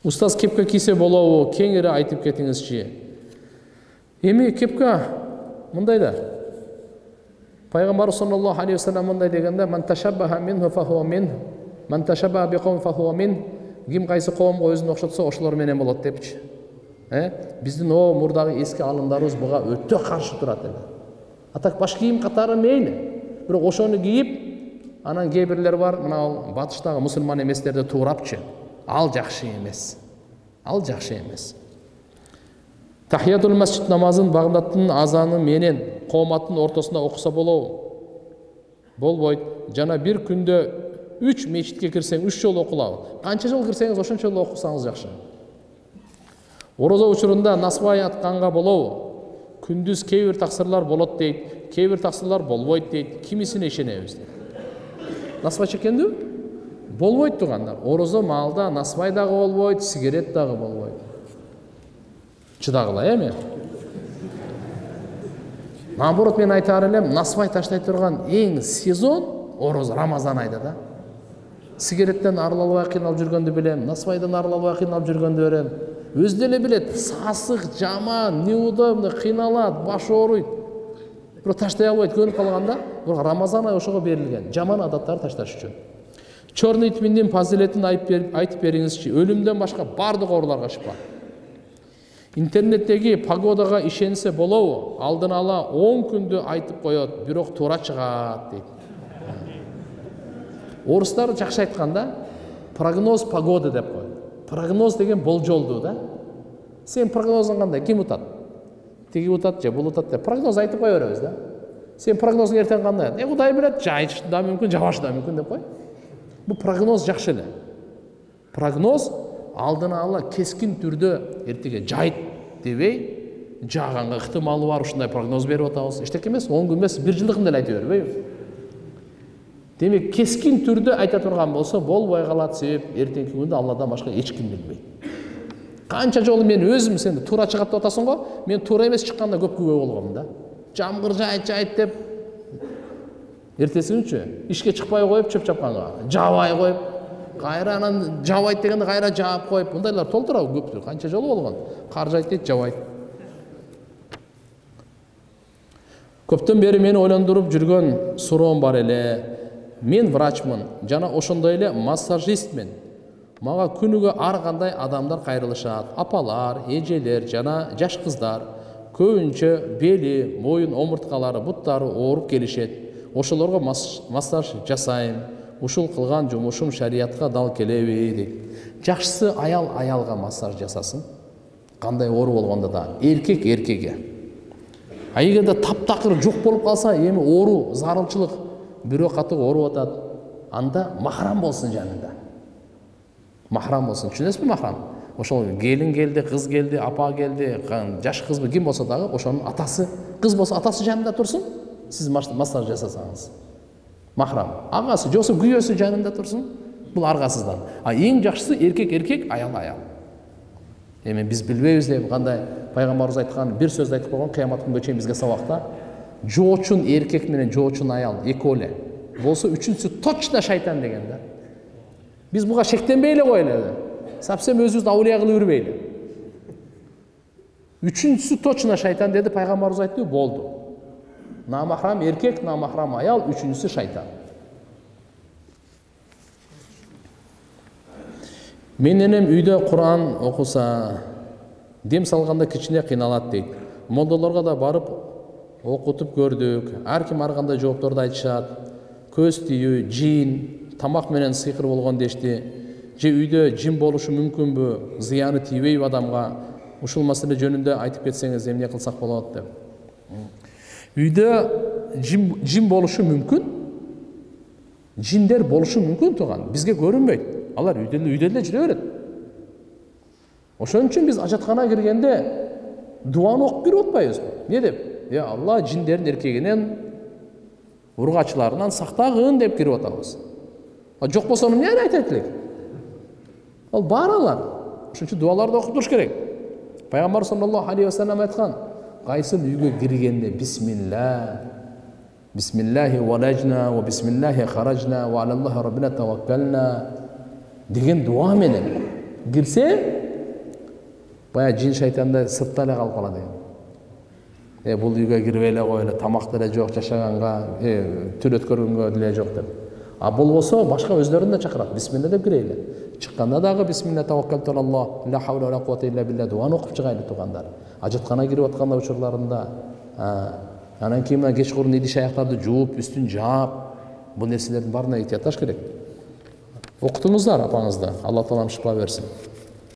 Устаз кепка кийсе болобу, кеңири айтып кетиңизчи. Эми кепка мындай да. Пайгамбар саллаллаху алейхи вассалам мындай дегенде: "Ман ташаббаха минху фахуа мин, ман ташаббаха биқом фахуа мин." Ким кайсы коомго өзүн окшотсо, ошолор менен болот депчи. Биздин о мурдагы эски алымдарыбыз буга өтө каршы турат эле. Атак баш кийим катары мейли, бирок ошону кийип, анан кээ бирлер бар, мына батыштагы мусулман эместерди туурапчы. Ал жакшы эмес. Ал жакшы эмес. Тахиятул масжид намазын Багдадтын азаны менен кооматтын ортосунда окуса болобу? Болбойт. Жана бир күндө 3 мечитке кирсең 3 жолу окулабы. Канча жол кирсеңиз ошончо жолу окусаңыз жакшы. Орозо учурунда насыбай атканга болобу? Күндүз кээ бир таксырлар болот дейт, кээ бир таксырлар болбойт дейт. Кимисине ишенебиз дейт. Насыбай чекенди? Болбойт тугандар. Орозо маалда насыбай дагы болбойт, сигарет дагы болбойт. Чыдагыла эми. Наоборот, мен айтар элем, насыбай таштай турган эң сезон орозо Рамазан айда да. Сигареттен арылалбай кыйналып жүргөндү билем, насыбайдан арылалбай кыйналып жүргөндү берем. Өзү деле билет, сасык, жаман, неудобно, кыйналат, баш ооруйт. Бирок таштай албайт, көнүп калганда, бирок Рамазан айы ошого берилген, жаман адаттарды ташташ үчүн. Чорный тминдин фазилетин айтып бериңизчи. Өлүмдөн башка бардык ооруларга шифа. Интернеттеги погодага ишенсе болобу? Алдын ала 10 күндү айтып коет, бирок туура чыгат дейт. Орустар жакшы айтканда, прогноз погоды деп коет. Прогноз деген болжолду да. Сен прогнозун кандай? Ким утат? Тиги утат же бул утат деп прогноз айтып кое беребиз да. Сен прогнозун эртең кандай? Кудай билет, жайыш да мүмкүн, жабаш да мүмкүн деп кой. Бул прогноз жакшы эле. Прогноз алдын ала кескин түрдө эртеге жайт дебей, жааганга ыктымалы бар, ушундай прогноз берип атабыз. Эчтеке эмес, 10 күн эмес, 1 жылдыгын деле айтып бербейби? Демек, кескин түрдө айта турган болсо, болбой калат, себеп эртеңки күндө Алладан башка эч ким билбейт. Канча жолу мен өзүм сен туура чыгат деп атасың го, мен туура эмес чыкканда көп күбө болгом да. Жамгыр жайт деп эртесинчи ишке чыкпай коюп чөп чапканга, жабай коюп, кайра анан жабайт дегенде кайра жаап коюп, мындайлар толтурабы көптүр. Канча жолу болгон. Кар жайт дейт, жабайт. Көптөн бери мени ойлондуруп жүргөн суроом бар эле. Мен врачмын, жана ошондой эле массажистмин. Мага күнүгө ар кандай адамдар кайрылышат. Апалар, эжелер жана жаш кыздар. Көбүнчө бели, моюн омурткалары, буттары ооруп келишет. Ошолорго массаж жасайм. Ушул кылган жумушум шариятка дал келеби дейт. Жакшысы аял аялга массаж жасасын. Кандай оору болгондо да, эркек эркекке. А эгерде таптакыр жок болуп калса, эми оору, зарылчылык бирөө катык ооруп атат, анда махрам болсун жанында. Махрам болсун. Түшүнөсүзбү махрам? Ошол келин келди, кыз келди, апа келди, жаш кызбы ким болсо дагы, ошонун атасы, кыз болсо атасы жанында турсун. Сиз массаж жасасаңыз. Махрам. Агасы, жоксо күйөөсү жанында турсун. Бул аргасыздан. А эң жакшысы эркек эркек, аял аял. Эми биз билбейбиз деп кандай пайгамбарыбыз айткан бир сөз айтып койгон, кыямат күнгө чейин бизге сабакта жоочун эркек менен жоочун аял экөө эле болсо, үчүнчүсү точно шайтан деген да. Биз буга шектенбей эле коелу. Сапсем өзүбүздү аулия кылып жүрбөйлү. Үчүнчүсү точно шайтан деди, пайгамбарыбыз айтты, болду. Намахрам эркек, намахрам аял, үчүнчүсү шайтан. Мен энем үйдө Куран окуса, дем салганда кичине кыйналат дейт. Молдолорго да барып окутуп көрдүк. Ар ким ар кандай жоопторду айтышат. Көз тийүү, жин, тамак менен сыйкыр болгон дешти. Же үйдө жин болушу мүмкүнбү? Зыяны тийбейби адамга? Ушул маселе жөнүндө айтып кетсеңиз, эмне кылсак болот деп. Үйдө жин болушу мүмкүн. Жиндер болушу мүмкүн туган. Бизге көрүнбөйт. Алар үйдө эле жүрө берет. Ошон үчүн биз ажаткана киргенде дуаны окуп кирип атпайбызбы? Не деп? Я Алла, жиндердин эркегинен, ургачыларынан сактагын деп кирип атабыз. Жок болсо эмне айтат элек? Ал бар алар. Ошон үчүн дуаларды окуп туруш керек. Пайгамбар саллаллаху алейхи вассалам айткан, кайсыл үйгө киргенде бисмилла, бисмиллахи валажна ва бисмиллахи харажна ва алаллахи раббина таваккална деген дуа менен кирсе, баягы жин шайтандай сыртта эле калып калат экен. Бул үйгө кирип эле кой эле, тамак деле жок, жашаганга, түн өткөргөнгө деле жок деп. А болбосо башка өздөрүн да чакырат. Бисмилла деп кирели. Чыкканда дагы бисмилла таваккалту алаллах, ла хавла ва ла куввата илля билля дуаны окуп чыгайлы туугандар. Ажаткана кирип атканда учурларында, анан кийин мына кечкурун идиш аяктарды жууп, үстүн жаап, бул нерселердин баарына ыктыятташ керек. Окутуңуздар апаңызды. Алла таалам шифа берсин.